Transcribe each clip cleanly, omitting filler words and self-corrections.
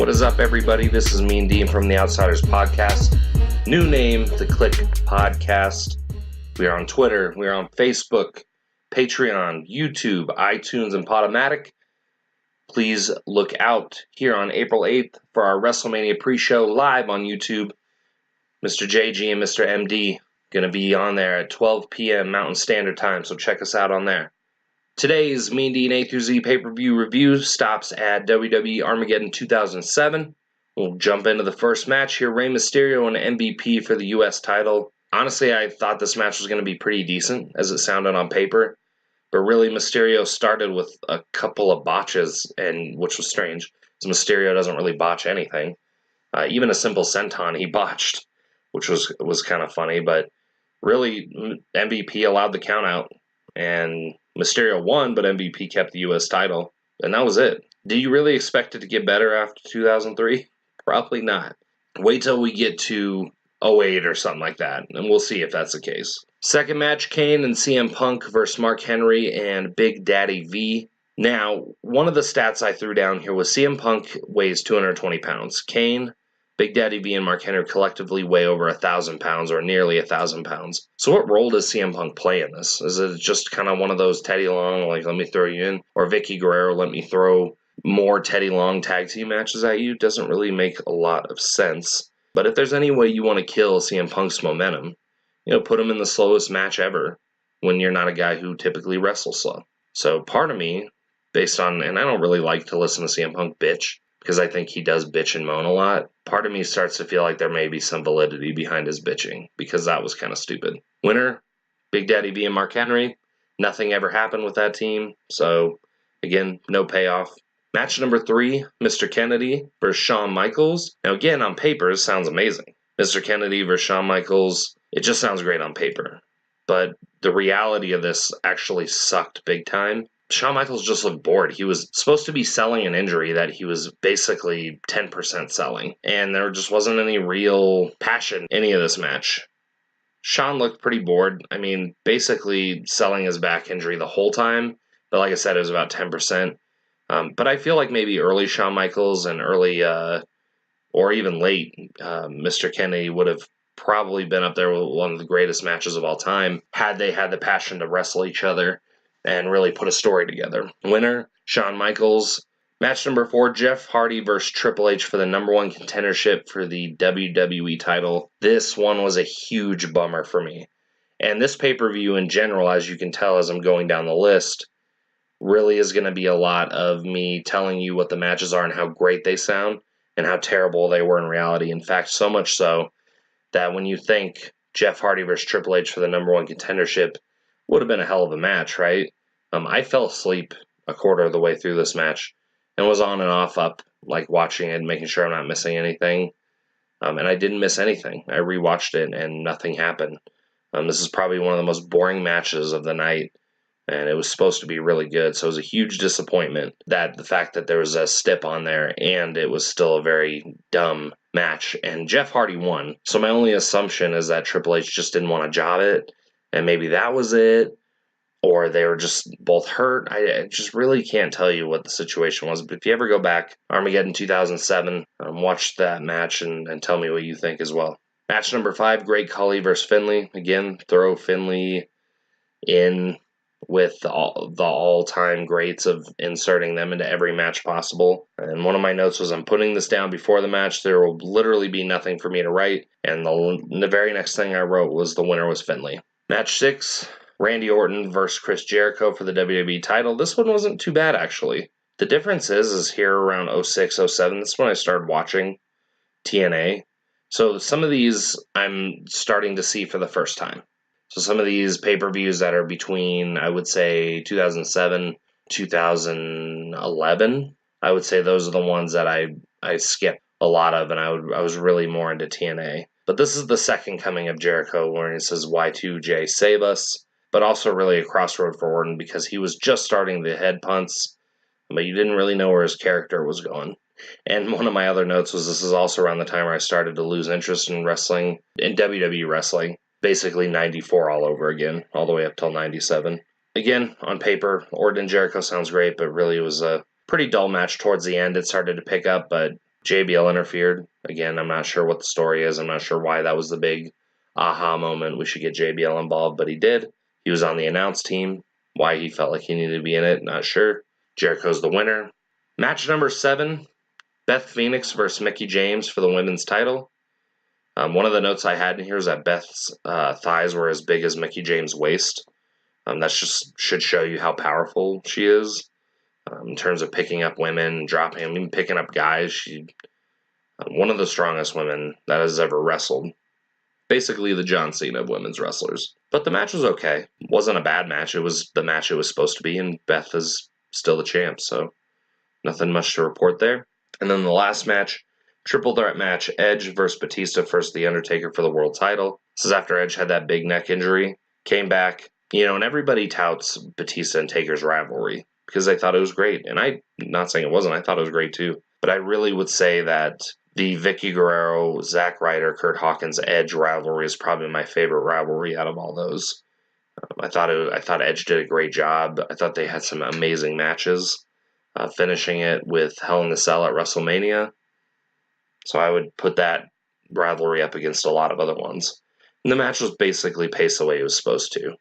What is up, everybody? This is Mean Dean from the Outsiders Podcast. New name, the KliqPod. We are on Twitter, we are on Facebook, Patreon, YouTube, iTunes, and Podomatic. Please look out here on April 8th for our WrestleMania pre-show live on YouTube. Mr. JG and Mr. MD going to be on there at 12 p.m. Mountain Standard Time, so check us out on there. Today's Mean Dean A through Z pay-per-view review stops at WWE Armageddon 2007. We'll jump into the first match here. Rey Mysterio and MVP for the U.S. title. Honestly, I thought this match was going to be pretty decent, as it sounded on paper. But really, Mysterio started with a couple of botches, which was strange, because Mysterio doesn't really botch anything. Even a simple senton he botched, which was kind of funny. But really, MVP allowed the countout, and Mysterio won, but MVP kept the U.S. title, and that was it. Do you really expect it to get better after 2003? Probably not. Wait till we get to 08 or something like that, and we'll see if that's the case. Second match, Kane and CM Punk versus Mark Henry and Big Daddy V. Now, one of the stats I threw down here was CM Punk weighs 220 pounds. Kane, Big Daddy V, and Mark Henry collectively weigh over 1,000 pounds or nearly 1,000 pounds. So what role does CM Punk play in this? Is it just kind of one of those Teddy Long, like, let me throw you in? Or Vicky Guerrero, let me throw more Teddy Long tag team matches at you? Doesn't really make a lot of sense. But if there's any way you want to kill CM Punk's momentum, put him in the slowest match ever when you're not a guy who typically wrestles slow. So part of me, based on, and I don't really like to listen to CM Punk bitch, because I think he does bitch and moan a lot, part of me starts to feel like there may be some validity behind his bitching, because that was kind of stupid. Winner, Big Daddy V and Mark Henry. Nothing ever happened with that team, so again, no payoff. Match number 3, Mr. Kennedy versus Shawn Michaels. Now again, on paper, it sounds amazing. Mr. Kennedy versus Shawn Michaels, it just sounds great on paper. But the reality of this actually sucked big time. Shawn Michaels just looked bored. He was supposed to be selling an injury that he was basically 10% selling. And there just wasn't any real passion in any of this match. Shawn looked pretty bored. I mean, basically selling his back injury the whole time. But like I said, it was about 10%. But I feel like maybe early Shawn Michaels and early, or even late, Mr. Kennedy would have probably been up there with one of the greatest matches of all time had they had the passion to wrestle each other and really put a story together. Winner, Shawn Michaels. Match number 4, Jeff Hardy versus Triple H for the number 1 contendership for the WWE title. This one was a huge bummer for me. And this pay-per-view in general, as you can tell as I'm going down the list, really is going to be a lot of me telling you what the matches are and how great they sound and how terrible they were in reality. In fact, so much so that when you think Jeff Hardy versus Triple H for the number 1 contendership would have been a hell of a match, right? I fell asleep a quarter of the way through this match and was on and off up, like watching it, making sure I'm not missing anything. And I didn't miss anything. I rewatched it and nothing happened. This is probably one of the most boring matches of the night, and it was supposed to be really good. So it was a huge disappointment that the fact that there was a stip on there and it was still a very dumb match. And Jeff Hardy won. So my only assumption is that Triple H just didn't want to job it, and maybe that was it. Or they were just both hurt. I just really can't tell you what the situation was. But if you ever go back, Armageddon 2007, watch that match and tell me what you think as well. Match number 5, Great Khali versus Finlay. Again, throw Finlay in with the all-time greats of inserting them into every match possible. And one of my notes was, I'm putting this down before the match. There will literally be nothing for me to write. And the very next thing I wrote was the winner was Finlay. Match 6, Randy Orton versus Chris Jericho for the WWE title. This one wasn't too bad, actually. The difference is here around 06, 07, this is when I started watching TNA. So some of these I'm starting to see for the first time. So some of these pay-per-views that are between, I would say, 2007, 2011, I would say those are the ones that I skipped a lot of, and I was really more into TNA. But this is the second coming of Jericho, where he says, Y2J, save us. But also really a crossroad for Orton because he was just starting the head punts, but you didn't really know where his character was going. And one of my other notes was this is also around the time where I started to lose interest in wrestling, in WWE wrestling. Basically 94 all over again, all the way up till 97. Again, on paper, Orton and Jericho sounds great, but really it was a pretty dull match towards the end. It started to pick up, but JBL interfered. Again, I'm not sure what the story is. I'm not sure why that was the big aha moment. We should get JBL involved, but he did. He was on the announce team. Why he felt like he needed to be in it, not sure. Jericho's the winner. Match number 7, Beth Phoenix versus Mickie James for the women's title. One of the notes I had in here is that Beth's thighs were as big as Mickie James' waist. That just should show you how powerful she is in terms of picking up women, dropping them, even picking up guys. She's one of the strongest women that has ever wrestled. Basically the John Cena of women's wrestlers. But the match was okay. It wasn't a bad match. It was the match it was supposed to be, and Beth is still the champ, so nothing much to report there. And then the last match, triple threat match, Edge versus Batista versus The Undertaker for the world title. This is after Edge had that big neck injury, came back, and everybody touts Batista and Taker's rivalry because they thought it was great. And I'm not saying it wasn't, I thought it was great too. But I really would say that the Vicky Guerrero, Zack Ryder, Kurt Hawkins, Edge rivalry is probably my favorite rivalry out of all those. I thought Edge did a great job. I thought they had some amazing matches, finishing it with Hell in a Cell at WrestleMania. So I would put that rivalry up against a lot of other ones. And the match was basically paced the way it was supposed to.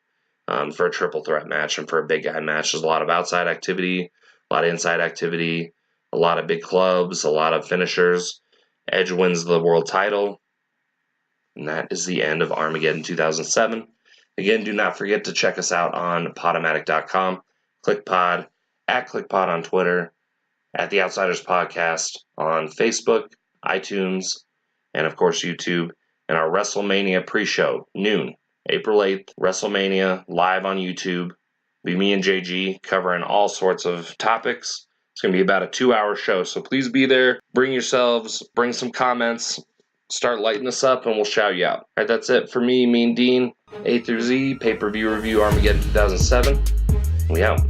For a triple threat match and for a big guy match, there's a lot of outside activity, a lot of inside activity, a lot of big clubs, a lot of finishers. Edge wins the world title. And that is the end of Armageddon 2007. Again, do not forget to check us out on Podomatic.com, KliqPod, at KliqPod on Twitter, at The Outsiders Podcast on Facebook, iTunes, and of course YouTube, and our WrestleMania pre-show, noon, April 8th, WrestleMania, live on YouTube. Be me and JG covering all sorts of topics. It's going to be about a 2-hour show, so please be there. Bring yourselves, bring some comments, start lighting us up, and we'll shout you out. All right, that's it for me, Mean Dean, A through Z, pay-per-view review Armageddon 2007. We out.